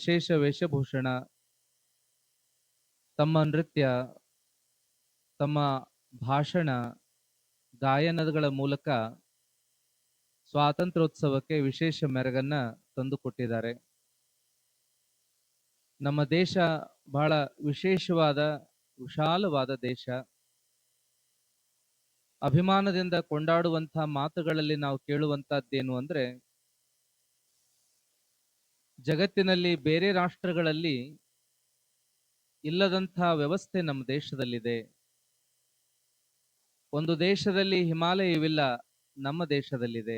ವಿಶೇಷ ವೇಷಭೂಷಣ, ತಮ್ಮ ನೃತ್ಯ, ತಮ್ಮ ಭಾಷಣ, ಗಾಯನಗಳ ಮೂಲಕ ಸ್ವಾತಂತ್ರ್ಯೋತ್ಸವಕ್ಕೆ ವಿಶೇಷ ಮೆರಗನ್ನ ತಂದುಕೊಟ್ಟಿದ್ದಾರೆ. ನಮ್ಮ ದೇಶ ಬಹಳ ವಿಶೇಷವಾದ, ವಿಶಾಲವಾದ ದೇಶ. ಅಭಿಮಾನದಿಂದ ಕೊಂಡಾಡುವಂತಹ ಮಾತುಗಳಲ್ಲಿ ನಾವು ಕೇಳುವಂತಹದ್ದೇನು ಅಂದ್ರೆ, ಜಗತ್ತಿನಲ್ಲಿ ಬೇರೆ ರಾಷ್ಟ್ರಗಳಲ್ಲಿ ಇಲ್ಲದಂತಹ ವ್ಯವಸ್ಥೆ ನಮ್ಮ ದೇಶದಲ್ಲಿದೆ. ಒಂದು ದೇಶದಲ್ಲಿ ಹಿಮಾಲಯವಿಲ್ಲ, ನಮ್ಮ ದೇಶದಲ್ಲಿದೆ.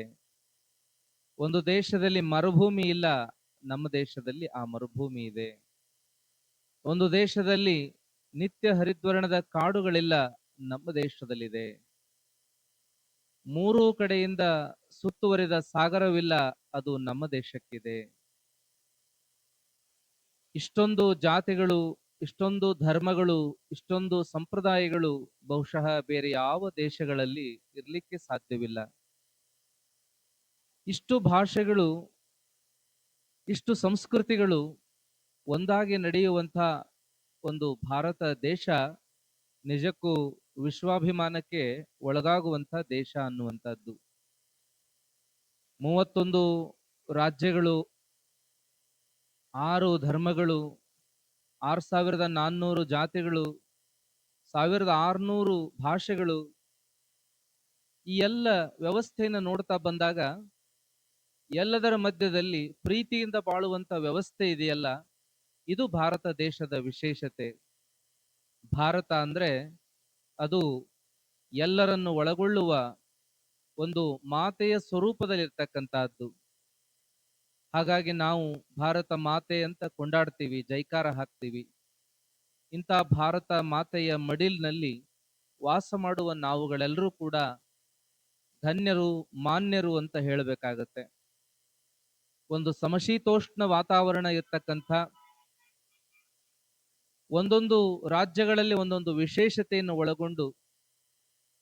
ಒಂದು ದೇಶದಲ್ಲಿ ಮರುಭೂಮಿ ಇಲ್ಲ, ನಮ್ಮ ದೇಶದಲ್ಲಿ ಆ ಮರುಭೂಮಿ ಇದೆ. ಒಂದು ದೇಶದಲ್ಲಿ ನಿತ್ಯ ಹರಿದ್ವರ್ಣದ ಕಾಡುಗಳಿಲ್ಲ, ನಮ್ಮ ದೇಶದಲ್ಲಿದೆ. ಮೂರೂ ಕಡೆಯಿಂದ ಸುತ್ತುವರಿದ ಸಾಗರವಿಲ್ಲ, ಅದು ನಮ್ಮ ದೇಶಕ್ಕಿದೆ. ಇಷ್ಟೊಂದು ಜಾತಿಗಳು, ಇಷ್ಟೊಂದು ಧರ್ಮಗಳು, ಇಷ್ಟೊಂದು ಸಂಪ್ರದಾಯಗಳು ಬಹುಶಃ ಬೇರೆ ಯಾವ ದೇಶಗಳಲ್ಲಿ ಇರಲಿಕ್ಕೆ ಸಾಧ್ಯವಿಲ್ಲ. ಇಷ್ಟು ಭಾಷೆಗಳು, ಇಷ್ಟು ಸಂಸ್ಕೃತಿಗಳು ಒಂದಾಗಿ ನಡೆಯುವಂಥ ಒಂದು ಭಾರತ ದೇಶ ನಿಜಕ್ಕೂ ವಿಶ್ವಾಭಿಮಾನಕ್ಕೆ ಒಳಗಾಗುವಂಥ ದೇಶ ಅನ್ನುವಂಥದ್ದು. 31 ರಾಜ್ಯಗಳು, 6 ಧರ್ಮಗಳು, 6400 ಜಾತಿಗಳು, 1600 ಭಾಷೆಗಳು, ಈ ಎಲ್ಲ ವ್ಯವಸ್ಥೆಯನ್ನು ನೋಡ್ತಾ ಬಂದಾಗ ಎಲ್ಲದರ ಮಧ್ಯದಲ್ಲಿ ಪ್ರೀತಿಯಿಂದ ಬಾಳುವಂತ ವ್ಯವಸ್ಥೆ ಇದೆಯಲ್ಲ, ಇದು ಭಾರತ ದೇಶದ ವಿಶೇಷತೆ. ಭಾರತ ಅಂದ್ರೆ ಅದು ಎಲ್ಲರನ್ನು ಒಳಗೊಳ್ಳುವ ಒಂದು ಮಾತೆಯ ಸ್ವರೂಪದಲ್ಲಿರ್ತಕ್ಕಂತಹದ್ದು. ಹಾಗಾಗಿ ನಾವು ಭಾರತ ಮಾತೆ ಅಂತ ಕೊಂಡಾಡ್ತೀವಿ, ಜೈಕಾರ ಹಾಕ್ತೀವಿ. ಇಂಥ ಭಾರತ ಮಾತೆಯ ಮಡಿಲಿನಲ್ಲಿ ವಾಸ ಮಾಡುವ ನಾವುಗಳೆಲ್ಲರೂ ಕೂಡ ಧನ್ಯರು, ಮಾನ್ಯರು ಅಂತ ಹೇಳಬೇಕಾಗತ್ತೆ. ಒಂದು ಸಮಶೀತೋಷ್ಣ ವಾತಾವರಣ ಇರ್ತಕ್ಕಂಥ, ಒಂದೊಂದು ರಾಜ್ಯಗಳಲ್ಲಿ ಒಂದೊಂದು ವಿಶೇಷತೆಯನ್ನು ಒಳಗೊಂಡು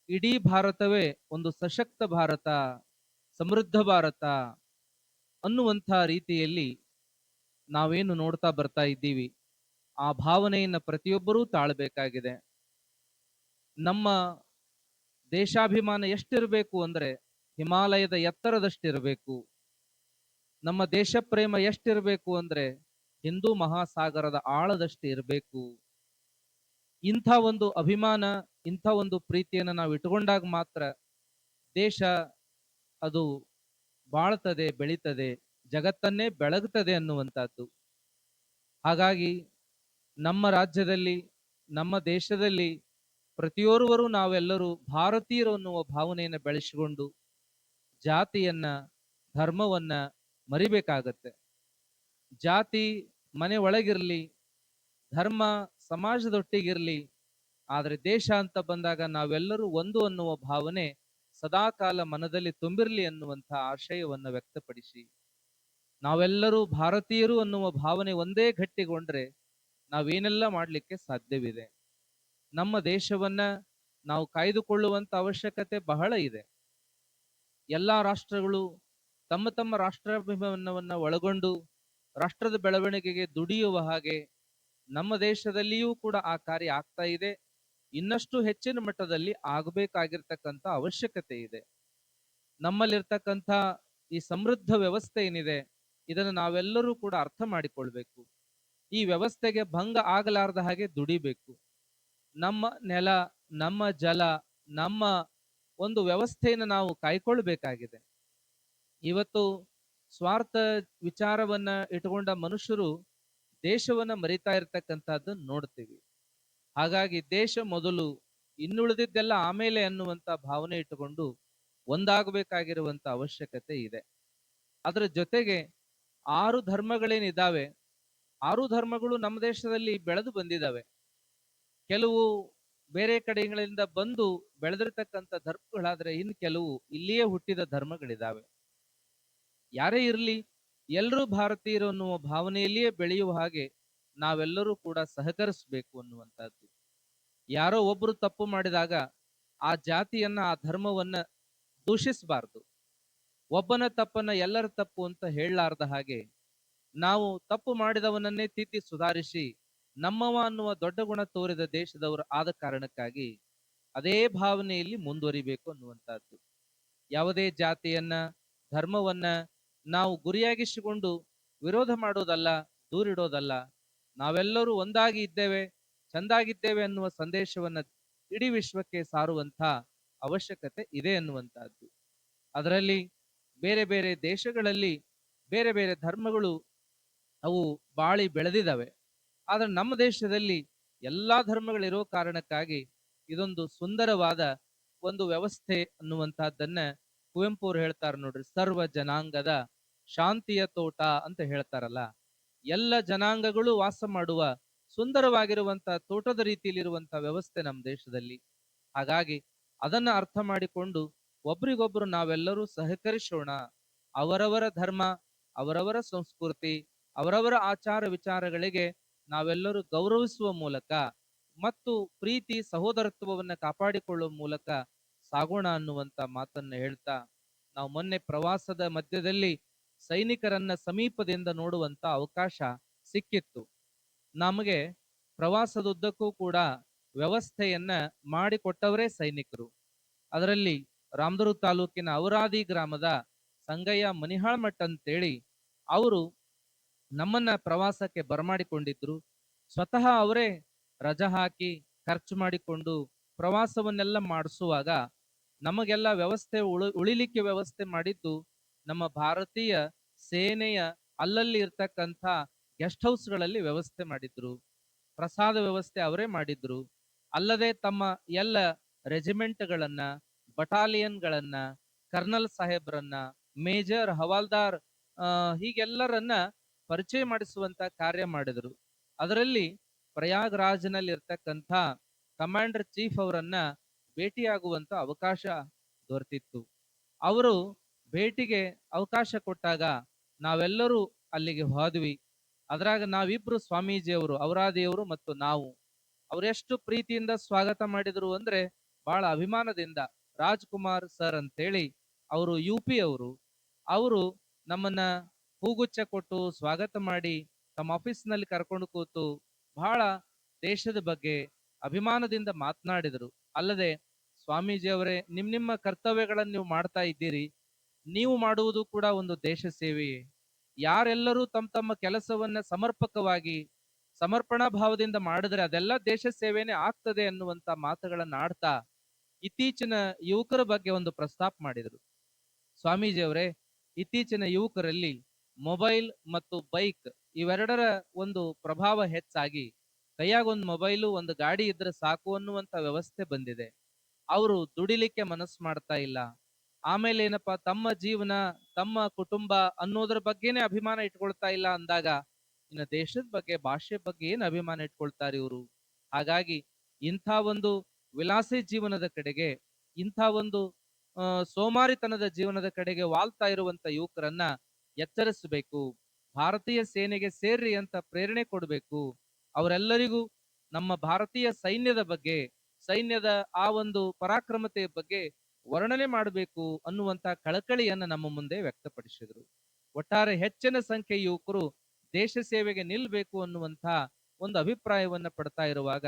ಇಡೀ ಭಾರತವೇ ಒಂದು ಸಶಕ್ತ ಭಾರತ, ಸಮೃದ್ಧ ಭಾರತ ಅನ್ನುವಂಥ ರೀತಿಯಲ್ಲಿ ನಾವೇನು ನೋಡ್ತಾ ಬರ್ತಾ ಇದ್ದೀವಿ, ಆ ಭಾವನೆಯನ್ನು ಪ್ರತಿಯೊಬ್ಬರೂ ತಾಳಬೇಕಾಗಿದೆ. ನಮ್ಮ ದೇಶಾಭಿಮಾನ ಎಷ್ಟಿರಬೇಕು ಅಂದ್ರೆ ಹಿಮಾಲಯದ ಎತ್ತರದಷ್ಟಿರಬೇಕು. ನಮ್ಮ ದೇಶ ಪ್ರೇಮ ಎಷ್ಟಿರಬೇಕು ಅಂದ್ರೆ ಹಿಂದೂ ಮಹಾಸಾಗರದ ಆಳದಷ್ಟು ಇರಬೇಕು. ಇಂಥ ಒಂದು ಅಭಿಮಾನ, ಇಂಥ ಒಂದು ಪ್ರೀತಿಯನ್ನು ನಾವು ಇಟ್ಟುಕೊಂಡಾಗ ಮಾತ್ರ ದೇಶ ಅದು ಬಾಳ್ತದೆ, ಬೆಳೀತದೆ, ಜಗತ್ತನ್ನೇ ಬೆಳಗ್ತದೆ ಅನ್ನುವಂಥದ್ದು. ಹಾಗಾಗಿ ನಮ್ಮ ರಾಜ್ಯದಲ್ಲಿ, ನಮ್ಮ ದೇಶದಲ್ಲಿ ಪ್ರತಿಯೋರ್ವರು ನಾವೆಲ್ಲರೂ ಭಾರತೀಯರು ಅನ್ನುವ ಭಾವನೆಯನ್ನು ಬೆಳೆಸಿಕೊಂಡು ಜಾತಿಯನ್ನ, ಧರ್ಮವನ್ನ ಮರಿಬೇಕಾಗತ್ತೆ. ಜಾತಿ ಮನೆ ಒಳಗಿರ್ಲಿ, ಧರ್ಮ ಸಮಾಜದೊಟ್ಟಿಗಿರ್ಲಿ, ಆದರೆ ದೇಶ ಅಂತ ಬಂದಾಗ ನಾವೆಲ್ಲರೂ ಒಂದು ಅನ್ನುವ ಭಾವನೆ ಸದಾಕಾಲ ಮನದಲ್ಲಿ ತುಂಬಿರ್ಲಿ ಅನ್ನುವಂಥ ಆಶಯವನ್ನು ವ್ಯಕ್ತಪಡಿಸಿ, ನಾವೆಲ್ಲರೂ ಭಾರತೀಯರು ಅನ್ನುವ ಭಾವನೆ ಒಂದೇ ಗಟ್ಟಿಗೊಂಡ್ರೆ ನಾವೇನೆಲ್ಲ ಮಾಡಲಿಕ್ಕೆ ಸಾಧ್ಯವಿದೆ. ನಮ್ಮ ದೇಶವನ್ನ ನಾವು ಕಾಯ್ದುಕೊಳ್ಳುವಂತ ಅವಶ್ಯಕತೆ ಬಹಳ ಇದೆ. ಎಲ್ಲಾ ರಾಷ್ಟ್ರಗಳು ತಮ್ಮ ತಮ್ಮ ರಾಷ್ಟ್ರಾಭಿಮಾನವನ್ನ ಒಳಗೊಂಡು ರಾಷ್ಟ್ರದ ಬೆಳವಣಿಗೆಗೆ ದುಡಿಯುವ ಹಾಗೆ ನಮ್ಮ ದೇಶದಲ್ಲಿಯೂ ಕೂಡ ಆ ಕಾರ್ಯ ಆಗ್ತಾ ಇದೆ. ಇನ್ನಷ್ಟು ಹೆಚ್ಚಿನ ಮಟ್ಟದಲ್ಲಿ ಆಗಬೇಕಾಗಿರ್ತಕ್ಕಂಥ ಅವಶ್ಯಕತೆ ಇದೆ. ನಮ್ಮಲ್ಲಿರ್ತಕ್ಕಂಥ ಈ ಸಮೃದ್ಧ ವ್ಯವಸ್ಥೆ ಏನಿದೆ, ಇದನ್ನು ನಾವೆಲ್ಲರೂ ಕೂಡ ಅರ್ಥ ಮಾಡಿಕೊಳ್ಬೇಕು. ಈ ವ್ಯವಸ್ಥೆಗೆ ಭಂಗ ಆಗಲಾರದ ಹಾಗೆ ದುಡಿಬೇಕು. ನಮ್ಮ ನೆಲ, ನಮ್ಮ ಜಲ, ನಮ್ಮ ಒಂದು ವ್ಯವಸ್ಥೆಯನ್ನು ನಾವು ಕಾಯ್ಕೊಳ್ಬೇಕಾಗಿದೆ. ಇವತ್ತು ಸ್ವಾರ್ಥ ವಿಚಾರವನ್ನ ಇಟ್ಟುಕೊಂಡ ಮನುಷ್ಯರು ದೇಶವನ್ನ ಮರಿತಾ ಇರತಕ್ಕಂಥದ್ದನ್ನು ನೋಡ್ತೀವಿ. ಹಾಗಾಗಿ ದೇಶ ಮೊದಲು, ಇನ್ನುಳಿದಿದ್ದೆಲ್ಲ ಆಮೇಲೆ ಅನ್ನುವಂತ ಭಾವನೆ ಇಟ್ಟುಕೊಂಡು ಒಂದಾಗಬೇಕಾಗಿರುವಂತ ಅವಶ್ಯಕತೆ ಇದೆ. ಅದರ ಜೊತೆಗೆ 6 ಧರ್ಮಗಳೇನಿದ್ದಾವೆ, 6 ಧರ್ಮಗಳು ನಮ್ಮ ದೇಶದಲ್ಲಿ ಬೆಳೆದು ಬಂದಿದ್ದಾವೆ. ಕೆಲವು ಬೇರೆ ಕಡೆಗಳಿಂದ ಬಂದು ಬೆಳೆದಿರ್ತಕ್ಕಂಥ ಧರ್ಮಗಳಾದ್ರೆ ಇನ್ನು ಕೆಲವು ಇಲ್ಲಿಯೇ ಹುಟ್ಟಿದ ಧರ್ಮಗಳಿದ್ದಾವೆ. ಯಾರೇ ಇರಲಿ, ಎಲ್ಲರೂ ಭಾರತೀಯರು ಅನ್ನುವ ಭಾವನೆಯಲ್ಲಿಯೇ ಬೆಳೆಯುವ ಹಾಗೆ ನಾವೆಲ್ಲರೂ ಕೂಡ ಸಹಕರಿಸಬೇಕು ಅನ್ನುವಂಥದ್ದು. ಯಾರೋ ಒಬ್ರು ತಪ್ಪು ಮಾಡಿದಾಗ ಆ ಜಾತಿಯನ್ನ, ಆ ಧರ್ಮವನ್ನ ದೂಷಿಸಬಾರ್ದು. ಒಬ್ಬನ ತಪ್ಪನ್ನ ಎಲ್ಲರ ತಪ್ಪು ಅಂತ ಹೇಳಲಾರ್ದ ಹಾಗೆ ನಾವು ತಪ್ಪು ಮಾಡಿದವನನ್ನೇ ತಿದ್ದಿ ಸುಧಾರಿಸಿ ನಮ್ಮವ ಅನ್ನುವ ದೊಡ್ಡ ಗುಣ ತೋರಿದ ದೇಶದವರು ಆದ ಕಾರಣಕ್ಕಾಗಿ ಅದೇ ಭಾವನೆಯಲ್ಲಿ ಮುಂದುವರಿಬೇಕು ಅನ್ನುವಂತಹದ್ದು. ಯಾವುದೇ ಜಾತಿಯನ್ನ, ಧರ್ಮವನ್ನ ನಾವು ಗುರಿಯಾಗಿಸಿಕೊಂಡು ವಿರೋಧ ಮಾಡೋದಲ್ಲ, ದೂರಿಡೋದಲ್ಲ. ನಾವೆಲ್ಲರೂ ಒಂದಾಗಿ ಇದ್ದೇವೆ, ಚಂದಾಗಿದ್ದೇವೆ ಅನ್ನುವ ಸಂದೇಶವನ್ನ ಇಡೀ ವಿಶ್ವಕ್ಕೆ ಸಾರುವಂತ ಅವಶ್ಯಕತೆ ಇದೆ ಅನ್ನುವಂತಹದ್ದು. ಅದರಲ್ಲಿ ಬೇರೆ ಬೇರೆ ದೇಶಗಳಲ್ಲಿ ಬೇರೆ ಬೇರೆ ಧರ್ಮಗಳು ಅವು ಬಾಳಿ ಬೆಳೆದಿದ್ದಾವೆ. ಆದ್ರೆ ನಮ್ಮ ದೇಶದಲ್ಲಿ ಎಲ್ಲಾ ಧರ್ಮಗಳಿರೋ ಕಾರಣಕ್ಕಾಗಿ ಇದೊಂದು ಸುಂದರವಾದ ಒಂದು ವ್ಯವಸ್ಥೆ ಅನ್ನುವಂತಹದ್ದನ್ನ ಕುವೆಂಪು ಅವ್ರು ಹೇಳ್ತಾರೆ ನೋಡ್ರಿ, ಸರ್ವ ಜನಾಂಗದ ಶಾಂತಿಯ ತೋಟ ಅಂತ ಹೇಳ್ತಾರಲ್ಲ. ಎಲ್ಲ ಜನಾಂಗಗಳು ವಾಸ ಮಾಡುವ ಸುಂದರವಾಗಿರುವಂತಹ ತೋಟದ ರೀತಿಯಲ್ಲಿರುವಂತಹ ವ್ಯವಸ್ಥೆ ನಮ್ಮ ದೇಶದಲ್ಲಿ. ಹಾಗಾಗಿ ಅದನ್ನ ಅರ್ಥ ಮಾಡಿಕೊಂಡು ಒಬ್ರಿಗೊಬ್ರು ನಾವೆಲ್ಲರೂ ಸಹಕರಿಸೋಣ. ಅವರವರ ಧರ್ಮ, ಅವರವರ ಸಂಸ್ಕೃತಿ, ಅವರವರ ಆಚಾರ ವಿಚಾರಗಳಿಗೆ ನಾವೆಲ್ಲರೂ ಗೌರವಿಸುವ ಮೂಲಕ ಮತ್ತು ಪ್ರೀತಿ ಸಹೋದರತ್ವವನ್ನ ಕಾಪಾಡಿಕೊಳ್ಳುವ ಮೂಲಕ ಸಾಗೋಣ ಅನ್ನುವಂತ ಮಾತನ್ನ ಹೇಳ್ತಾ, ನಾವು ಮೊನ್ನೆ ಪ್ರವಾಸದ ಮಧ್ಯದಲ್ಲಿ ಸೈನಿಕರನ್ನ ಸಮೀಪದಿಂದ ನೋಡುವಂತ ಅವಕಾಶ ಸಿಕ್ಕಿತ್ತು. ನಮಗೆ ಪ್ರವಾಸದುದ್ದಕ್ಕೂ ಕೂಡ ವ್ಯವಸ್ಥೆಯನ್ನ ಮಾಡಿಕೊಟ್ಟವರೇ ಸೈನಿಕರು. ಅದರಲ್ಲಿ ರಾಮದುರ್ಗ ತಾಲೂಕಿನ ಔರಾದಿ ಗ್ರಾಮದ ಸಂಗಯ್ಯ ಮನಿಹಾಳ್ಮಠ್ ಅಂತೇಳಿ ಅವರು ನಮ್ಮನ್ನ ಪ್ರವಾಸಕ್ಕೆ ಬರಮಾಡಿಕೊಂಡಿದ್ರು. ಸ್ವತಃ ಅವರೇ ರಜಾ ಹಾಕಿ ಖರ್ಚು ಮಾಡಿಕೊಂಡು ಪ್ರವಾಸವನ್ನೆಲ್ಲ ಮಾಡಿಸುವಾಗ ನಮಗೆಲ್ಲ ವ್ಯವಸ್ಥೆ ಉಳಿಲಿಕ್ಕೆ ವ್ಯವಸ್ಥೆ ಮಾಡಿದ್ದು ನಮ್ಮ ಭಾರತೀಯ ಸೇನೆಯ ಅಲ್ಲಲ್ಲಿ ಇರ್ತಕ್ಕಂಥ ಗೆಸ್ಟ್ ಹೌಸ್ಗಳಲ್ಲಿ ವ್ಯವಸ್ಥೆ ಮಾಡಿದ್ರು. ಪ್ರಸಾದ ವ್ಯವಸ್ಥೆ ಅವರೇ ಮಾಡಿದ್ರು. ಅಲ್ಲದೆ ತಮ್ಮ ಎಲ್ಲ ರೆಜಿಮೆಂಟ್ಗಳನ್ನ, ಬಟಾಲಿಯನ್ಗಳನ್ನ, ಕರ್ನಲ್ ಸಾಹೇಬ್ರನ್ನ, ಮೇಜರ್, ಹವಾಲ್ದಾರ್ ಹೀಗೆಲ್ಲರನ್ನ ಪರಿಚಯ ಮಾಡಿಸುವಂತ ಕಾರ್ಯ ಮಾಡಿದ್ರು. ಅದರಲ್ಲಿ ಪ್ರಯಾಗ್ರಾಜ್ನಲ್ಲಿ ಇರ್ತಕ್ಕಂಥ ಕಮಾಂಡರ್ ಚೀಫ್ ಅವರನ್ನ ಭೇಟಿಯಾಗುವಂತ ಅವಕಾಶ ದೊರೆತಿತ್ತು. ಅವರು ಭೇಟಿಗೆ ಅವಕಾಶ ಕೊಟ್ಟಾಗ ನಾವೆಲ್ಲರೂ ಅಲ್ಲಿಗೆ ಹೋದ್ವಿ. ಅದ್ರಾಗ ನಾವಿಬ್ರು ಸ್ವಾಮೀಜಿಯವರು, ಔರಾದಿಯವರು ಮತ್ತು ನಾವು, ಅವರೆಷ್ಟು ಪ್ರೀತಿಯಿಂದ ಸ್ವಾಗತ ಮಾಡಿದ್ರು ಅಂದ್ರೆ ಬಹಳ ಅಭಿಮಾನದಿಂದ. ರಾಜ್ಕುಮಾರ್ ಸರ್ ಅಂತೇಳಿ ಅವರು UP ಅವರು, ಅವರು ನಮ್ಮನ್ನ ಹೂಗುಚ್ಛ ಕೊಟ್ಟು ಸ್ವಾಗತ ಮಾಡಿ ತಮ್ಮ ಆಫೀಸ್ನಲ್ಲಿ ಕರ್ಕೊಂಡು ಕೂತು ಬಹಳ ದೇಶದ ಬಗ್ಗೆ ಅಭಿಮಾನದಿಂದ ಮಾತನಾಡಿದರು. ಅಲ್ಲದೆ ಸ್ವಾಮೀಜಿಯವರೇ, ನಿಮ್ಮ ಕರ್ತವ್ಯಗಳನ್ನು ನೀವು ಮಾಡ್ತಾ ಇದ್ದೀರಿ, ನೀವು ಮಾಡುವುದು ಕೂಡ ಒಂದು ದೇಶ ಸೇವೆಯೇ. ಯಾರೆಲ್ಲರೂ ತಮ್ಮ ತಮ್ಮ ಕೆಲಸವನ್ನ ಸಮರ್ಪಕವಾಗಿ ಸಮರ್ಪಣಾ ಭಾವದಿಂದ ಮಾಡಿದ್ರೆ ಅದೆಲ್ಲ ದೇಶ ಸೇವೆನೇ ಆಗ್ತದೆ ಅನ್ನುವಂತ ಮಾತುಗಳನ್ನ ಆಡ್ತಾ ಇತ್ತೀಚಿನ ಯುವಕರ ಬಗ್ಗೆ ಒಂದು ಪ್ರಸ್ತಾಪ ಮಾಡಿದರು. ಸ್ವಾಮೀಜಿಯವರೇ, ಇತ್ತೀಚಿನ ಯುವಕರಲ್ಲಿ ಮೊಬೈಲ್ ಮತ್ತು ಬೈಕ್ ಇವೆರಡರ ಒಂದು ಪ್ರಭಾವ ಹೆಚ್ಚಾಗಿ ಕೈಯಾಗ ಒಂದು ಮೊಬೈಲು, ಒಂದು ಗಾಡಿ ಇದ್ರೆ ಸಾಕು ಅನ್ನುವಂತ ವ್ಯವಸ್ಥೆ ಬಂದಿದೆ. ಅವರು ದುಡಿಲಿಕ್ಕೆ ಮನಸ್ಸು ಮಾಡ್ತಾ ಇಲ್ಲ. ಆಮೇಲೆ ಏನಪ್ಪಾ, ತಮ್ಮ ಜೀವನ, ತಮ್ಮ ಕುಟುಂಬ ಅನ್ನೋದ್ರ ಬಗ್ಗೆನೇ ಅಭಿಮಾನ ಇಟ್ಕೊಳ್ತಾ ಇಲ್ಲ ಅಂದಾಗ ಇನ್ನು ದೇಶದ ಬಗ್ಗೆ, ಭಾಷೆ ಬಗ್ಗೆ ಏನ್ ಅಭಿಮಾನ ಇಟ್ಕೊಳ್ತಾರೆ ಇವರು? ಹಾಗಾಗಿ ಇಂಥ ಒಂದು ವಿಲಾಸಿ ಜೀವನದ ಕಡೆಗೆ, ಇಂಥ ಒಂದು ಸೋಮಾರಿತನದ ಜೀವನದ ಕಡೆಗೆ ವಾಲ್ತಾ ಇರುವಂತ ಯುವಕರನ್ನ ಎಚ್ಚರಿಸಬೇಕು. ಭಾರತೀಯ ಸೇನೆಗೆ ಸೇರ್ರಿ ಅಂತ ಪ್ರೇರಣೆ ಕೊಡಬೇಕು. ಅವರೆಲ್ಲರಿಗೂ ನಮ್ಮ ಭಾರತೀಯ ಸೈನ್ಯದ ಬಗ್ಗೆ, ಸೈನ್ಯದ ಆ ಒಂದು ಪರಾಕ್ರಮತೆಯ ಬಗ್ಗೆ ವರ್ಣನೆ ಮಾಡಬೇಕು ಅನ್ನುವಂತ ಕಳಕಳಿಯನ್ನ ನಮ್ಮ ಮುಂದೆ ವ್ಯಕ್ತಪಡಿಸಿದರು. ಒಟ್ಟಾರೆ ಹೆಚ್ಚಿನ ಸಂಖ್ಯೆಯ ಯುವಕರು ದೇಶ ಸೇವೆಗೆ ನಿಲ್ಬೇಕು ಅನ್ನುವಂತ ಒಂದು ಅಭಿಪ್ರಾಯವನ್ನ ಪಡ್ತಾ ಇರುವಾಗ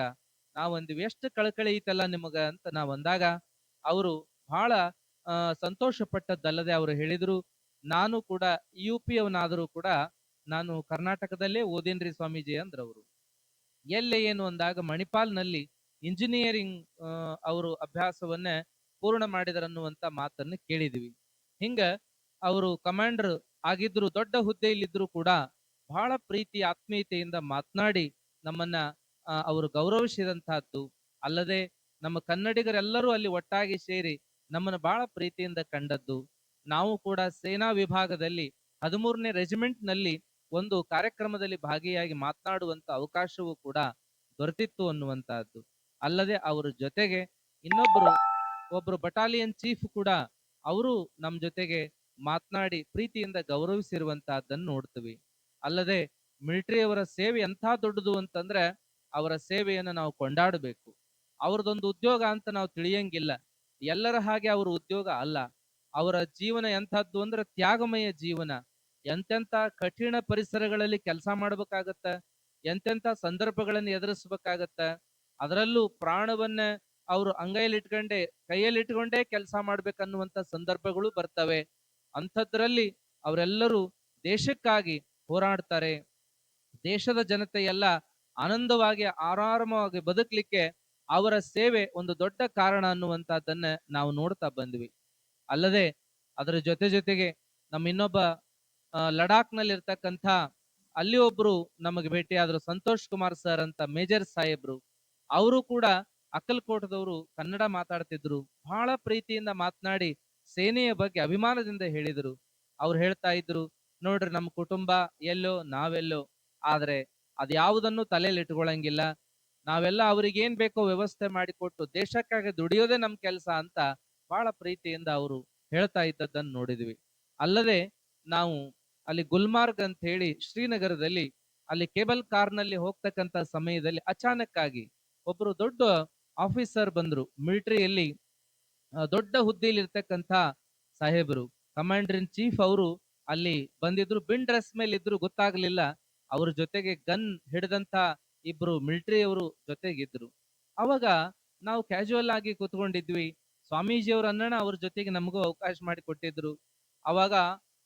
ನಾವೊಂದು ಎಷ್ಟು ಕಳಕಳಿ ಐತಲ್ಲ ನಿಮಗ ಅಂತ ನಾವ್ ಅಂದಾಗ ಅವರು ಬಹಳ ಸಂತೋಷ ಪಟ್ಟದ್ದಲ್ಲದೆ ಅವರು ಹೇಳಿದ್ರು, ನಾನು ಕೂಡ UP ಅವನಾದರೂ ಕೂಡ ನಾನು ಕರ್ನಾಟಕದಲ್ಲೇ ಓದೇನ್ರಿ ಸ್ವಾಮೀಜಿ ಅಂದ್ರವರು. ಎಲ್ಲೇ ಏನು ಅಂದಾಗ ಮಣಿಪಾಲ್ನಲ್ಲಿ ಇಂಜಿನಿಯರಿಂಗ್ ಅವರು ಅಭ್ಯಾಸವನ್ನ ಪೂರ್ಣ ಮಾಡಿದರನ್ನುವಂತ ಮಾತನ್ನು ಕೇಳಿದ್ವಿ. ಹಿಂಗ ಅವರು ಕಮಾಂಡರ್ ಆಗಿದ್ರು, ದೊಡ್ಡ ಹುದ್ದೆಯಲ್ಲಿದ್ರು ಕೂಡ ಬಹಳ ಪ್ರೀತಿ ಆತ್ಮೀಯತೆಯಿಂದ ಮಾತನಾಡಿ ನಮ್ಮನ್ನ ಅವರು ಗೌರವಿಸಿದಂತಹದ್ದು. ಅಲ್ಲದೆ ನಮ್ಮ ಕನ್ನಡಿಗರೆಲ್ಲರೂ ಅಲ್ಲಿ ಒಟ್ಟಾಗಿ ಸೇರಿ ನಮ್ಮನ್ನು ಬಹಳ ಪ್ರೀತಿಯಿಂದ ಕಂಡದ್ದು. ನಾವು ಕೂಡ ಸೇನಾ ವಿಭಾಗದಲ್ಲಿ 13ನೇ ರೆಜಿಮೆಂಟ್ ನಲ್ಲಿ ಒಂದು ಕಾರ್ಯಕ್ರಮದಲ್ಲಿ ಭಾಗಿಯಾಗಿ ಮಾತನಾಡುವಂತ ಅವಕಾಶವೂ ಕೂಡ ದೊರೆತಿತ್ತು ಅನ್ನುವಂತಹದ್ದು. ಅಲ್ಲದೆ ಅವರ ಜೊತೆಗೆ ಒಬ್ರು ಬಟಾಲಿಯನ್ ಚೀಫ್ ಕೂಡ ಅವರು ನಮ್ಮ ಜೊತೆಗೆ ಮಾತನಾಡಿ ಪ್ರೀತಿಯಿಂದ ಗೌರವಿಸಿರುವಂತಹದ್ದನ್ನು ನೋಡ್ತೀವಿ. ಅಲ್ಲದೆ ಮಿಲಿಟರಿಯವರ ಸೇವೆ ಎಂಥ ದೊಡ್ಡದು ಅಂತಂದ್ರೆ ಅವರ ಸೇವೆಯನ್ನು ನಾವು ಕೊಂಡಾಡಬೇಕು. ಅವ್ರದೊಂದು ಉದ್ಯೋಗ ಅಂತ ನಾವು ತಿಳಿಯಂಗಿಲ್ಲ. ಎಲ್ಲರ ಹಾಗೆ ಅವರ ಉದ್ಯೋಗ ಅಲ್ಲ. ಅವರ ಜೀವನ ಎಂಥದ್ದು ಅಂದ್ರೆ ತ್ಯಾಗಮಯ ಜೀವನ. ಎಂತೆಂತ ಕಠಿಣ ಪರಿಸರಗಳಲ್ಲಿ ಕೆಲಸ ಮಾಡ್ಬೇಕಾಗತ್ತ, ಎಂತೆಂತ ಸಂದರ್ಭಗಳನ್ನು ಎದುರಿಸ್ಬೇಕಾಗತ್ತ. ಅದರಲ್ಲೂ ಪ್ರಾಣವನ್ನ ಅವರು ಅಂಗೈಲಿಟ್ಕೊಂಡೇ ಕೈಯಲ್ಲಿಟ್ಕೊಂಡೇ ಕೆಲಸ ಮಾಡ್ಬೇಕನ್ನುವಂತ ಸಂದರ್ಭಗಳು ಬರ್ತವೆ. ಅಂಥದ್ರಲ್ಲಿ ಅವರೆಲ್ಲರೂ ದೇಶಕ್ಕಾಗಿ ಹೋರಾಡ್ತಾರೆ. ದೇಶದ ಜನತೆ ಎಲ್ಲ ಆನಂದವಾಗಿ ಆರಾಮವಾಗಿ ಬದುಕಲಿಕ್ಕೆ ಅವರ ಸೇವೆ ಒಂದು ದೊಡ್ಡ ಕಾರಣ ಅನ್ನುವಂತಹದ್ದನ್ನ ನಾವು ನೋಡ್ತಾ ಬಂದ್ವಿ. ಅಲ್ಲದೆ ಅದರ ಜೊತೆಗೆ ನಮ್ಮ ಇನ್ನೊಬ್ಬ ಲಡಾಖ್ನಲ್ಲಿ ಇರ್ತಕ್ಕಂಥ ಅಲ್ಲಿ ಒಬ್ರು ನಮಗೆ ಭೇಟಿಯಾದ್ರು, ಸಂತೋಷ್ ಕುಮಾರ್ ಸರ್ ಅಂತ ಮೇಜರ್ ಸಾಹೇಬ್ರು. ಅವರು ಕೂಡ ಅಕ್ಕಲ್ಕೋಟದವರು, ಕನ್ನಡ ಮಾತಾಡ್ತಿದ್ರು. ಬಹಳ ಪ್ರೀತಿಯಿಂದ ಮಾತನಾಡಿ ಸೇನೆಯ ಬಗ್ಗೆ ಅಭಿಮಾನದಿಂದ ಹೇಳಿದರು. ಅವ್ರು ಹೇಳ್ತಾ ಇದ್ರು, ನೋಡ್ರಿ ನಮ್ಮ ಕುಟುಂಬ ಎಲ್ಲೋ ನಾವೆಲ್ಲೋ, ಆದ್ರೆ ಅದ್ಯಾವುದನ್ನು ತಲೆಯಲ್ಲಿ ಇಟ್ಕೊಳಂಗಿಲ್ಲ. ನಾವೆಲ್ಲ ಅವ್ರಿಗೆ ಏನ್ ಬೇಕೋ ವ್ಯವಸ್ಥೆ ಮಾಡಿಕೊಟ್ಟು ದೇಶಕ್ಕಾಗಿ ದುಡಿಯೋದೇ ನಮ್ ಕೆಲಸ ಅಂತ ಬಹಳ ಪ್ರೀತಿಯಿಂದ ಅವರು ಹೇಳ್ತಾ ಇದ್ದದ್ದನ್ನು ನೋಡಿದ್ವಿ. ಅಲ್ಲದೆ ನಾವು ಅಲ್ಲಿ ಗುಲ್ಮಾರ್ಗ್ ಅಂತ ಹೇಳಿ ಶ್ರೀನಗರದಲ್ಲಿ ಅಲ್ಲಿ ಕೇಬಲ್ ಕಾರ್ನಲ್ಲಿ ಹೋಗ್ತಕ್ಕಂತ ಸಮಯದಲ್ಲಿ ಅಚಾನಕ್ ಆಗಿ ಒಬ್ರು ದೊಡ್ಡ ಆಫೀಸರ್ ಬಂದ್ರು. ಮಿಲಿಟರಿಯಲ್ಲಿ ದೊಡ್ಡ ಹುದ್ದೆಯಲ್ಲಿ ಇರ್ತಕ್ಕಂಥ ಸಾಹೇಬರು, ಕಮಾಂಡರ್ ಇನ್ ಚೀಫ್ ಅವರು ಅಲ್ಲಿ ಬಂದಿದ್ರು. ಬಿನ್ ಡ್ರೆಸ್ ಮೇಲೆ ಇದ್ರು, ಗೊತ್ತಾಗ್ಲಿಲ್ಲ. ಅವ್ರ ಜೊತೆಗೆ ಗನ್ ಹಿಡಿದಂತ ಇಬ್ರು ಮಿಲಿಟರಿ ಅವರು ಜೊತೆಗಿದ್ರು. ಅವಾಗ ನಾವು ಕ್ಯಾಶುವಲ್ ಆಗಿ ಕೂತ್ಕೊಂಡಿದ್ವಿ. ಸ್ವಾಮೀಜಿ ಅವ್ರ ಅನ್ನಣ ಅವ್ರ ಜೊತೆಗೆ ನಮಗೂ ಅವಕಾಶ ಮಾಡಿ ಕೊಟ್ಟಿದ್ರು. ಅವಾಗ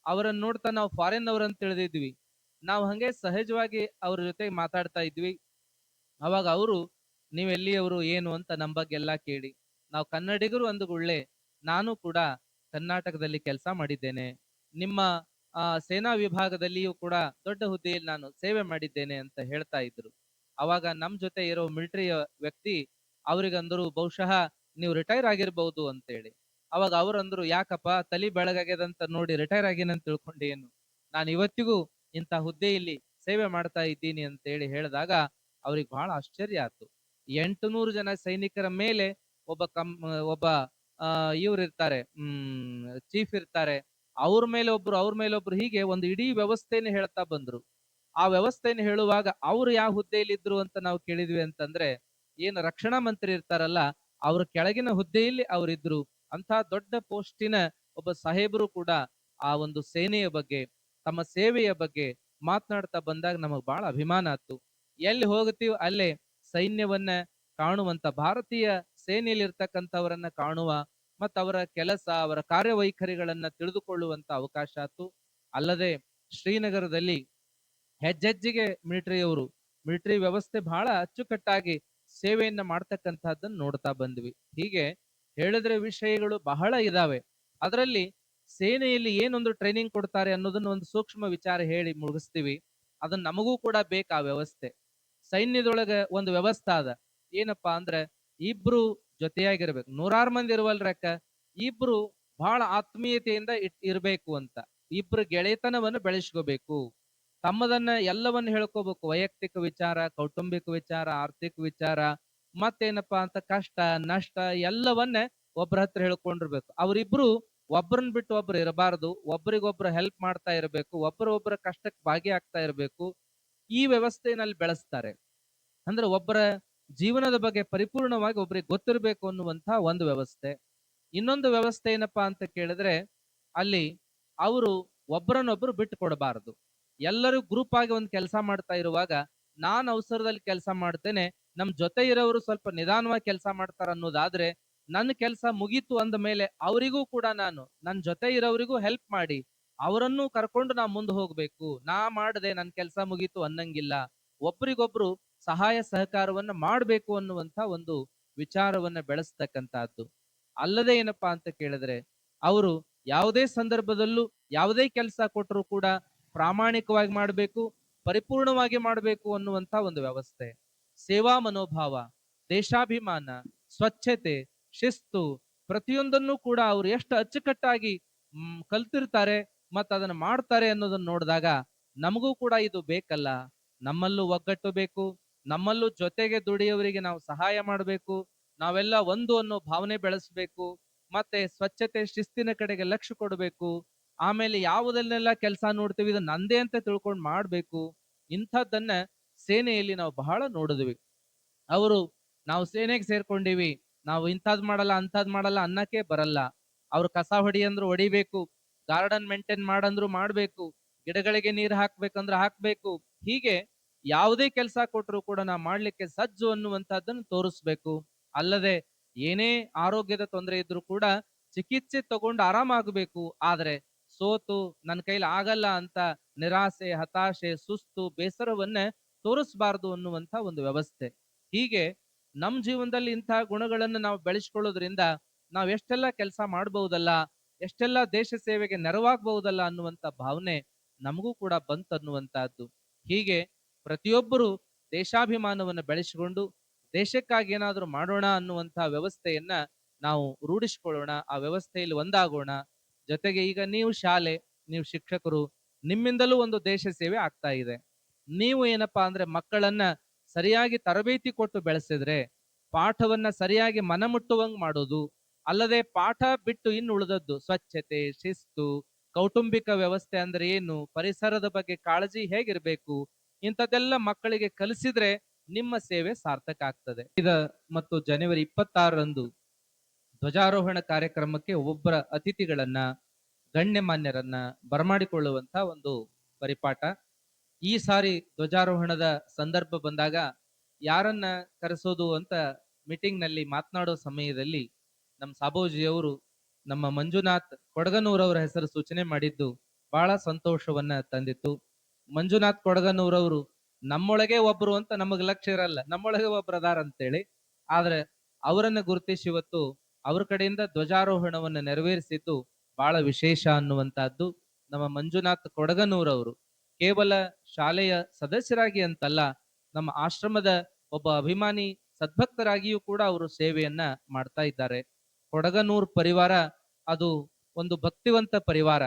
ಅವರನ್ನ ನೋಡ್ತಾ ನಾವು ಫಾರಿನ್ ಅವ್ರಂತ ತಿಳಿದಿದ್ವಿ. ನಾವು ಹಂಗೆ ಸಹಜವಾಗಿ ಅವ್ರ ಜೊತೆಗೆ ಮಾತಾಡ್ತಾ ಇದ್ವಿ. ಅವಾಗ ಅವರು, ನೀವೆಲ್ಲಿಯವರು ಏನು ಅಂತ ನಮ್ಮ ಬಗ್ಗೆ ಎಲ್ಲಾ ಕೇಳಿ, ನಾವು ಕನ್ನಡಿಗರು ಅಂದುಗುಳ್ಳೆ ನಾನು ಕೂಡ ಕರ್ನಾಟಕದಲ್ಲಿ ಕೆಲಸ ಮಾಡಿದ್ದೇನೆ, ನಿಮ್ಮ ಸೇನಾ ವಿಭಾಗದಲ್ಲಿಯೂ ಕೂಡ ದೊಡ್ಡ ಹುದ್ದೆಯಲ್ಲಿ ನಾನು ಸೇವೆ ಮಾಡಿದ್ದೇನೆ ಅಂತ ಹೇಳ್ತಾ ಇದ್ರು. ಅವಾಗ ನಮ್ ಜೊತೆ ಇರೋ ಮಿಲಿಟರಿ ವ್ಯಕ್ತಿ ಅವ್ರಿಗಂದ್ರು, ಬಹುಶಃ ನೀವು ರಿಟೈರ್ ಆಗಿರ್ಬಹುದು ಅಂತೇಳಿ. ಅವಾಗ ಅವ್ರಂದ್ರು, ಯಾಕಪ್ಪ ತಲಿ ಬೆಳಗಾಗ್ಯದಂತ ನೋಡಿ ರಿಟೈರ್ ಆಗಿನಂತ ತಿಳ್ಕೊಂಡೆ ಏನು, ನಾನು ಇವತ್ತಿಗೂ ಇಂಥ ಹುದ್ದೆಯಲ್ಲಿ ಸೇವೆ ಮಾಡ್ತಾ ಇದ್ದೀನಿ ಅಂತೇಳಿ ಹೇಳಿದಾಗ ಅವ್ರಿಗೆ ಬಹಳ ಆಶ್ಚರ್ಯ ಆಯ್ತು. 800 ಜನ ಸೈನಿಕರ ಮೇಲೆ ಒಬ್ಬ ಇವ್ರು ಇರ್ತಾರೆ, ಚೀಫ್ ಇರ್ತಾರೆ, ಅವ್ರ ಮೇಲೆ ಒಬ್ರು ಹೀಗೆ ಒಂದು ಇಡೀ ವ್ಯವಸ್ಥೆಯನ್ನು ಹೇಳ್ತಾ ಬಂದ್ರು. ಆ ವ್ಯವಸ್ಥೆಯನ್ನು ಹೇಳುವಾಗ ಅವ್ರು ಯಾವ ಹುದ್ದೆಯಲ್ಲಿ ಇದ್ರು ಅಂತ ನಾವು ಕೇಳಿದ್ವಿ ಅಂತಂದ್ರೆ, ಏನು ರಕ್ಷಣಾ ಮಂತ್ರಿ ಇರ್ತಾರಲ್ಲ ಅವ್ರ ಕೆಳಗಿನ ಹುದ್ದೆಯಲ್ಲಿ ಅವರಿದ್ರು. ಅಂತ ದೊಡ್ಡ ಪೋಸ್ಟಿನ ಒಬ್ಬ ಸಾಹೇಬರು ಕೂಡ ಆ ಒಂದು ಸೇನೆಯ ಬಗ್ಗೆ, ತಮ್ಮ ಸೇವೆಯ ಬಗ್ಗೆ ಮಾತನಾಡ್ತಾ ಬಂದಾಗ ನಮಗ್ ಬಹಳ ಅಭಿಮಾನ ಆಯ್ತು. ಎಲ್ಲಿ ಹೋಗ್ತೀವಿ ಅಲ್ಲೇ ಸೈನ್ಯವನ್ನ ಕಾಣುವಂತ, ಭಾರತೀಯ ಸೇನೆಯಲ್ಲಿ ಇರ್ತಕ್ಕಂಥವರನ್ನ ಕಾಣುವ ಮತ್ತು ಅವರ ಕೆಲಸ, ಅವರ ಕಾರ್ಯವೈಖರಿಗಳನ್ನ ತಿಳಿದುಕೊಳ್ಳುವಂತ ಅವಕಾಶ ಆಯ್ತು. ಅಲ್ಲದೆ ಶ್ರೀನಗರದಲ್ಲಿ ಹೆಜ್ಜೆಜ್ಜೆಗೆ ಮಿಲಿಟರಿ ವ್ಯವಸ್ಥೆ ಬಹಳ ಅಚ್ಚುಕಟ್ಟಾಗಿ ಸೇವೆಯನ್ನ ಮಾಡ್ತಕ್ಕಂಥದ್ದನ್ನ ನೋಡ್ತಾ ಬಂದ್ವಿ. ಹೀಗೆ ಹೇಳಿದ್ರೆ ವಿಷಯಗಳು ಬಹಳ ಇದಾವೆ. ಅದರಲ್ಲಿ ಸೇನೆಯಲ್ಲಿ ಏನೊಂದು ಟ್ರೈನಿಂಗ್ ಕೊಡ್ತಾರೆ ಅನ್ನೋದನ್ನ ಒಂದು ಸೂಕ್ಷ್ಮ ವಿಚಾರ ಹೇಳಿ ಮುಗಿಸ್ತೀವಿ. ಅದನ್ನ ನಮಗೂ ಕೂಡ ಬೇಕಾ ವ್ಯವಸ್ಥೆ. ಸೈನ್ಯದೊಳಗೆ ಒಂದು ವ್ಯವಸ್ಥೆ ಅದ, ಏನಪ್ಪಾ ಅಂದ್ರೆ ಇಬ್ರು ಜೊತೆಯಾಗಿರ್ಬೇಕು. 100 ಮಂದಿ ಇರುವಲ್ರಕ್ಕ, ಇಬ್ರು ಬಹಳ ಆತ್ಮೀಯತೆಯಿಂದ ಇರ್ಬೇಕು ಅಂತ, ಇಬ್ರು ಗೆಳೆತನವನ್ನು ಬೆಳೆಸ್ಕೋಬೇಕು. ತಮ್ಮದನ್ನ ಎಲ್ಲವನ್ನ ಹೇಳ್ಕೋಬೇಕು, ವೈಯಕ್ತಿಕ ವಿಚಾರ, ಕೌಟುಂಬಿಕ ವಿಚಾರ, ಆರ್ಥಿಕ ವಿಚಾರ, ಮತ್ತೇನಪ್ಪಾ ಅಂತ ಕಷ್ಟ ನಷ್ಟ ಎಲ್ಲವನ್ನ ಒಬ್ಬರ ಹತ್ರ ಹೇಳ್ಕೊಂಡಿರ್ಬೇಕು. ಅವರಿಬ್ರು ಒಬ್ಬರನ್ನ ಬಿಟ್ಟು ಒಬ್ರು ಇರಬಾರದು, ಒಬ್ರಿಗೊಬ್ರು ಹೆಲ್ಪ್ ಮಾಡ್ತಾ ಇರಬೇಕು, ಒಬ್ಬರ ಕಷ್ಟಕ್ಕೆ ಭಾಗಿಯಾಗ್ತಾ ಇರಬೇಕು. ಈ ವ್ಯವಸ್ಥೆನಲ್ಲಿ ಬೆಳೆಸ್ತಾರೆ. ಅಂದ್ರೆ ಒಬ್ಬರ ಜೀವನದ ಬಗ್ಗೆ ಪರಿಪೂರ್ಣವಾಗಿ ಒಬ್ರಿಗೆ ಗೊತ್ತಿರಬೇಕು ಅನ್ನುವಂತ ಒಂದು ವ್ಯವಸ್ಥೆ. ಇನ್ನೊಂದು ವ್ಯವಸ್ಥೆ ಏನಪ್ಪಾ ಅಂತ ಕೇಳಿದ್ರೆ, ಅಲ್ಲಿ ಅವರು ಒಬ್ಬರನ್ನೊಬ್ರು ಬಿಟ್ಟು ಕೊಡಬಾರದು. ಎಲ್ಲರೂ ಗ್ರೂಪ್ ಆಗಿ ಒಂದು ಕೆಲಸ ಮಾಡ್ತಾ ಇರುವಾಗ ನಾನ್ ಅವಸರದಲ್ಲಿ ಕೆಲಸ ಮಾಡ್ತೇನೆ, ನಮ್ ಜೊತೆ ಇರೋರು ಸ್ವಲ್ಪ ನಿಧಾನವಾಗಿ ಕೆಲಸ ಮಾಡ್ತಾರ ಅನ್ನೋದಾದ್ರೆ, ನನ್ನ ಕೆಲಸ ಮುಗೀತು ಅಂದ ಮೇಲೆ ಅವರಿಗೂ ಕೂಡ ನಾನು ನನ್ನ ಜೊತೆ ಇರೋರಿಗೂ ಹೆಲ್ಪ್ ಮಾಡಿ ಅವರನ್ನು ಕರ್ಕೊಂಡು ನಾ ಮುಂದೆ ಹೋಗ್ಬೇಕು. ನಾ ಮಾಡದೆ ನನ್ನ ಕೆಲಸ ಮುಗೀತು ಅನ್ನಂಗಿಲ್ಲ. ಒಬ್ರಿಗೊಬ್ರು ಸಹಾಯ ಸಹಕಾರವನ್ನ ಮಾಡಬೇಕು ಅನ್ನುವಂತ ಒಂದು ವಿಚಾರವನ್ನ ಬೆಳೆಸ್ತಕ್ಕಂತಹದ್ದು. ಅಲ್ಲದೆ ಏನಪ್ಪಾ ಅಂತ ಕೇಳಿದ್ರೆ, ಅವರು ಯಾವುದೇ ಸಂದರ್ಭದಲ್ಲೂ ಯಾವುದೇ ಕೆಲಸ ಕೊಟ್ಟರು ಕೂಡ ಪ್ರಾಮಾಣಿಕವಾಗಿ ಮಾಡಬೇಕು, ಪರಿಪೂರ್ಣವಾಗಿ ಮಾಡಬೇಕು ಅನ್ನುವಂತ ಒಂದು ವ್ಯವಸ್ಥೆ. ಸೇವಾ ಮನೋಭಾವ, ದೇಶಾಭಿಮಾನ, ಸ್ವಚ್ಛತೆ, ಶಿಸ್ತು, ಪ್ರತಿಯೊಂದನ್ನು ಕೂಡ ಅವರು ಎಷ್ಟು ಅಚ್ಚುಕಟ್ಟಾಗಿ ಕಲ್ತಿರ್ತಾರೆ ಮತ್ತು ಅದನ್ನ ಮಾಡ್ತಾರೆ ಅನ್ನೋದನ್ನ ನೋಡಿದಾಗ ನಮಗೂ ಕೂಡ ಇದು ಬೇಕಲ್ಲ. ನಮ್ಮಲ್ಲೂ ಒಗ್ಗಟ್ಟು ಬೇಕು, ನಮ್ಮಲ್ಲೂ ಜೊತೆಗೆ ದುಡಿಯವರಿಗೆ ನಾವು ಸಹಾಯ ಮಾಡಬೇಕು, ನಾವೆಲ್ಲ ಒಂದು ಅನ್ನೋ ಭಾವನೆ ಬೆಳೆಸ್ಬೇಕು, ಮತ್ತೆ ಸ್ವಚ್ಛತೆ ಶಿಸ್ತಿನ ಕಡೆಗೆ ಲಕ್ಷ್ಯ ಕೊಡಬೇಕು. ಆಮೇಲೆ ಯಾವುದನ್ನೆಲ್ಲ ಕೆಲಸ ನೋಡ್ತೀವಿ ಇದು ನಂದೇ ಅಂತ ತಿಳ್ಕೊಂಡು ಮಾಡ್ಬೇಕು. ಇಂಥದ್ದನ್ನ ಸೇನೆಯಲ್ಲಿ ನಾವು ಬಹಳ ನೋಡಿದ್ವಿ. ಅವರು, ನಾವು ಸೇನೆಗೆ ಸೇರ್ಕೊಂಡಿವಿ, ನಾವು ಇಂಥದ್ ಮಾಡಲ್ಲ ಅಂಥದ್ ಮಾಡಲ್ಲ ಅನ್ನಕ್ಕೆ ಬರಲ್ಲ. ಅವ್ರು ಕಸ ಹೊಡಿ ಅಂದ್ರು ಹೊಡಿಬೇಕು, ಗಾರ್ಡನ್ ಮೇಂಟೈನ್ ಮಾಡಂದ್ರು ಮಾಡ್ಬೇಕು, ಗಿಡಗಳಿಗೆ ನೀರು ಹಾಕ್ಬೇಕಂದ್ರೆ ಹಾಕ್ಬೇಕು. ಹೀಗೆ ಯಾವುದೇ ಕೆಲಸ ಕೊಟ್ಟರು ಕೂಡ ನಾ ಮಾಡ್ಲಿಕ್ಕೆ ಸಜ್ಜು ಅನ್ನುವಂತಹದ್ದನ್ನು ತೋರಿಸ್ಬೇಕು. ಅಲ್ಲದೆ ಏನೇ ಆರೋಗ್ಯದ ತೊಂದರೆ ಇದ್ರೂ ಕೂಡ ಚಿಕಿತ್ಸೆ ತಗೊಂಡು ಆರಾಮಾಗಬೇಕು. ಆದ್ರೆ ಸೋತು ನನ್ನ ಕೈಲಿ ಆಗಲ್ಲ ಅಂತ ನಿರಾಸೆ, ಹತಾಶೆ, ಸುಸ್ತು, ಬೇಸರವನ್ನ ತೋರಿಸಬಾರದು ಅನ್ನುವಂತ ಒಂದು ವ್ಯವಸ್ಥೆ. ಹೀಗೆ ನಮ್ ಜೀವನದಲ್ಲಿ ಇಂತಹ ಗುಣಗಳನ್ನು ನಾವು ಬೆಳೆಸ್ಕೊಳ್ಳೋದ್ರಿಂದ ನಾವ್ ಎಷ್ಟೆಲ್ಲ ಕೆಲಸ ಮಾಡಬಹುದಲ್ಲ, ಎಷ್ಟೆಲ್ಲ ದೇಶ ಸೇವೆಗೆ ನೆರವಾಗಬಹುದಲ್ಲ ಅನ್ನುವಂತ ಭಾವನೆ ನಮಗೂ ಕೂಡ ಬಂತನ್ನುವಂತಹದ್ದು. ಹೀಗೆ ಪ್ರತಿಯೊಬ್ಬರು ದೇಶಾಭಿಮಾನವನ್ನು ಬೆಳೆಸಿಕೊಂಡು ದೇಶಕ್ಕಾಗಿ ಏನಾದರೂ ಮಾಡೋಣ ಅನ್ನುವಂತ ವ್ಯವಸ್ಥೆಯನ್ನ ನಾವು ರೂಢಿಸಿಕೊಳ್ಳೋಣ, ಆ ವ್ಯವಸ್ಥೆಯಲ್ಲಿ ಒಂದಾಗೋಣ. ಜೊತೆಗೆ ಈಗ ನೀವು ಶಾಲೆ, ನೀವು ಶಿಕ್ಷಕರು, ನಿಮ್ಮಿಂದಲೂ ಒಂದು ದೇಶ ಸೇವೆ ಆಗ್ತಾ ಇದೆ. ನೀವು ಏನಪ್ಪಾ ಅಂದ್ರೆ ಮಕ್ಕಳನ್ನ ಸರಿಯಾಗಿ ತರಬೇತಿ ಕೊಟ್ಟು ಬೆಳೆಸಿದ್ರೆ, ಪಾಠವನ್ನ ಸರಿಯಾಗಿ ಮನಮುಟ್ಟುವಂಗ್ ಮಾಡೋದು, ಅಲ್ಲದೆ ಪಾಠ ಬಿಟ್ಟು ಇನ್ನು ಉಳಿದದ್ದು ಸ್ವಚ್ಛತೆ, ಶಿಸ್ತು, ಕೌಟುಂಬಿಕ ವ್ಯವಸ್ಥೆ ಅಂದ್ರೆ ಏನು, ಪರಿಸರದ ಬಗ್ಗೆ ಕಾಳಜಿ ಹೇಗಿರ್ಬೇಕು, ಇಂಥದ್ದೆಲ್ಲ ಮಕ್ಕಳಿಗೆ ಕಲಿಸಿದ್ರೆ ನಿಮ್ಮ ಸೇವೆ ಸಾರ್ಥಕ ಆಗ್ತದೆ. ಮತ್ತು ಜನವರಿ 26ರಂದು ಧ್ವಜಾರೋಹಣ ಕಾರ್ಯಕ್ರಮಕ್ಕೆ ಒಬ್ಬೊಬ್ಬರ ಅತಿಥಿಗಳನ್ನ, ಗಣ್ಯಮಾನ್ಯರನ್ನ ಬರಮಾಡಿಕೊಳ್ಳುವಂತ ಒಂದು ಪರಿಪಾಠ. ಈ ಸಾರಿ ಧ್ವಜಾರೋಹಣದ ಸಂದರ್ಭ ಬಂದಾಗ ಯಾರನ್ನ ಕರೆಸೋದು ಅಂತ ಮೀಟಿಂಗ್ ನಲ್ಲಿ ಮಾತನಾಡೋ ಸಮಯದಲ್ಲಿ ನಮ್ಮ ಸಾಬೋಜಿಯವರು ನಮ್ಮ ಮಂಜುನಾಥ್ ಕೊಡಗನೂರವರ ಹೆಸರು ಸೂಚನೆ ಮಾಡಿದ್ದು ಬಹಳ ಸಂತೋಷವನ್ನ ತಂದಿತ್ತು. ಮಂಜುನಾಥ್ ಕೊಡಗನೂರವರು ನಮ್ಮೊಳಗೆ ಒಬ್ರು ಅಂತ ನಮಗ್ ಲಕ್ಷ್ಯ ಇರಲ್ಲ, ನಮ್ಮೊಳಗೆ ಒಬ್ರು ಅದಾರ ಅಂತೇಳಿ. ಆದ್ರೆ ಅವರನ್ನ ಗುರುತಿಸಿ ಇವತ್ತು ಅವ್ರ ಕಡೆಯಿಂದ ಧ್ವಜಾರೋಹಣವನ್ನು ನೆರವೇರಿಸಿದ್ದು ಬಹಳ ವಿಶೇಷ ಅನ್ನುವಂತಹದ್ದು. ನಮ್ಮ ಮಂಜುನಾಥ್ ಕೊಡಗನೂರವರು ಕೇವಲ ಶಾಲೆಯ ಸದಸ್ಯರಾಗಿ ಅಂತಲ್ಲ, ನಮ್ಮ ಆಶ್ರಮದ ಒಬ್ಬ ಅಭಿಮಾನಿ ಸದ್ಭಕ್ತರಾಗಿಯೂ ಕೂಡ ಅವರು ಸೇವೆಯನ್ನ ಮಾಡ್ತಾ ಇದ್ದಾರೆ. ಕೊಡಗನೂರ್ ಪರಿವಾರ ಅದು ಒಂದು ಭಕ್ತಿವಂತ ಪರಿವಾರ.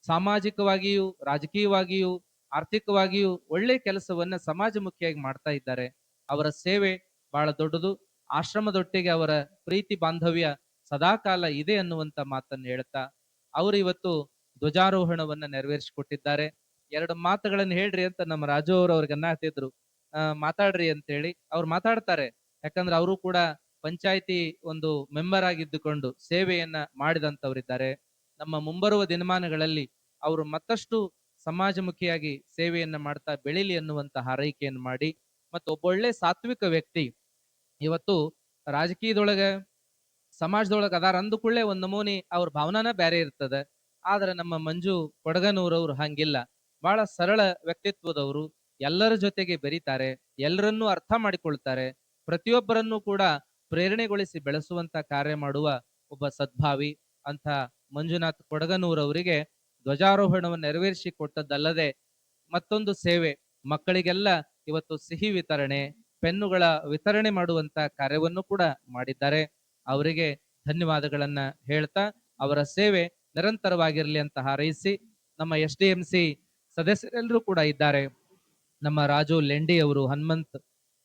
ಸಾಮಾಜಿಕವಾಗಿಯೂ, ರಾಜಕೀಯವಾಗಿಯೂ, ಆರ್ಥಿಕವಾಗಿಯೂ ಒಳ್ಳೆ ಕೆಲಸವನ್ನ ಸಮಾಜಮುಖಿಯಾಗಿ ಮಾಡ್ತಾ ಇದ್ದಾರೆ. ಅವರ ಸೇವೆ ಬಹಳ ದೊಡ್ಡದು. ಆಶ್ರಮದೊಟ್ಟಿಗೆ ಅವರ ಪ್ರೀತಿ ಬಾಂಧವ್ಯ ಸದಾಕಾಲ ಇದೆ ಅನ್ನುವಂತ ಮಾತನ್ನು ಹೇಳ್ತಾ ಅವರು ಇವತ್ತು ಧ್ವಜಾರೋಹಣವನ್ನ ನೆರವೇರಿಸಿಕೊಟ್ಟಿದ್ದಾರೆ. 2 ಮಾತುಗಳನ್ನು ಹೇಳ್ರಿ ಅಂತ ನಮ್ಮ ರಾಜು ಅವರು ಅವ್ರಿಗೆ ಅನ್ನತ್ತಿದ್ರು, ಮಾತಾಡ್ರಿ ಅಂತೇಳಿ. ಅವ್ರು ಮಾತಾಡ್ತಾರೆ, ಯಾಕಂದ್ರೆ ಅವರು ಕೂಡ ಪಂಚಾಯಿತಿ ಒಂದು ಮೆಂಬರ್ ಆಗಿದ್ದುಕೊಂಡು ಸೇವೆಯನ್ನ ಮಾಡಿದಂತವರಿದ್ದಾರೆ. ನಮ್ಮ ಮುಂಬರುವ ದಿನಮಾನಗಳಲ್ಲಿ ಅವರು ಮತ್ತಷ್ಟು ಸಮಾಜಮುಖಿಯಾಗಿ ಸೇವೆಯನ್ನ ಮಾಡ್ತಾ ಬೆಳಿಲಿ ಅನ್ನುವಂತ ಹಾರೈಕೆಯನ್ನು ಮಾಡಿ, ಮತ್ತು ಒಬ್ಬೊಳ್ಳೆ ಸಾತ್ವಿಕ ವ್ಯಕ್ತಿ ಇವತ್ತು ರಾಜಕೀಯದೊಳಗ ಸಮಾಜದೊಳಗ ಅದಾರ ಅಂದುಕೊಳ್ಳೆ ಒಂದ್ ನಮೂನಿ ಅವ್ರ ಭಾವನಾನ ಬೇರೆ ಇರ್ತದೆ. ಆದ್ರೆ ನಮ್ಮ ಮಂಜು ಕೊಡಗನೂರವ್ರು ಹಂಗಿಲ್ಲ, ಬಹಳ ಸರಳ ವ್ಯಕ್ತಿತ್ವದವರು. ಎಲ್ಲರ ಜೊತೆಗೆ ಬೆರೀತಾರೆ, ಎಲ್ಲರನ್ನೂ ಅರ್ಥ ಮಾಡಿಕೊಳ್ತಾರೆ, ಪ್ರತಿಯೊಬ್ಬರನ್ನೂ ಕೂಡ ಪ್ರೇರಣೆಗೊಳಿಸಿ ಬೆಳೆಸುವಂತ ಕಾರ್ಯ ಮಾಡುವ ಒಬ್ಬ ಸದ್ಭಾವಿ ಅಂತ ಮಂಜುನಾಥ್ ಕೊಡಗನೂರವರಿಗೆ ಧ್ವಜಾರೋಹಣವನ್ನು ನೆರವೇರಿಸಿ ಕೊಟ್ಟದ್ದಲ್ಲದೆ ಮತ್ತೊಂದು ಸೇವೆ, ಮಕ್ಕಳಿಗೆಲ್ಲ ಇವತ್ತು ಸಿಹಿ ವಿತರಣೆ, ಪೆನ್ನುಗಳ ವಿತರಣೆ ಮಾಡುವಂತ ಕಾರ್ಯವನ್ನು ಕೂಡ ಮಾಡಿದ್ದಾರೆ. ಅವರಿಗೆ ಧನ್ಯವಾದಗಳನ್ನ ಹೇಳ್ತಾ ಅವರ ಸೇವೆ ನಿರಂತರವಾಗಿರ್ಲಿ ಅಂತ ಹಾರೈಸಿ, ನಮ್ಮ SDMC ಸದಸ್ಯರೆಲ್ಲರೂ ಕೂಡ ಇದ್ದಾರೆ. ನಮ್ಮ ರಾಜು ಲೆಂಡಿ ಅವರು, ಹನುಮಂತ್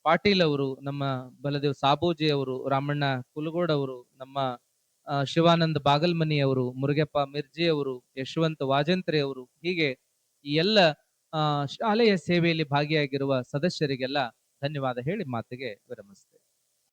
ಪಾಟೀಲ್ ಅವರು, ನಮ್ಮ ಬಲದೇವ್ ಸಾಬೂಜಿ ಅವರು, ರಾಮಣ್ಣ ಕುಲಗೋಡ್ ಅವರು, ನಮ್ಮ ಶಿವಾನಂದ್ ಬಾಗಲ್ಮನಿ ಅವರು, ಮುರುಗಪ್ಪ ಮಿರ್ಜಿ ಅವರು, ಯಶವಂತ್ ವಾಜಂತ್ರಿ ಅವರು, ಹೀಗೆ ಈ ಎಲ್ಲ ಶಾಲೆಯ ಸೇವೆಯಲ್ಲಿ ಭಾಗಿಯಾಗಿರುವ ಸದಸ್ಯರಿಗೆಲ್ಲ ಧನ್ಯವಾದ ಹೇಳಿ ಮಾತಿಗೆ ವಿರಮಿಸ್ತೇನೆ.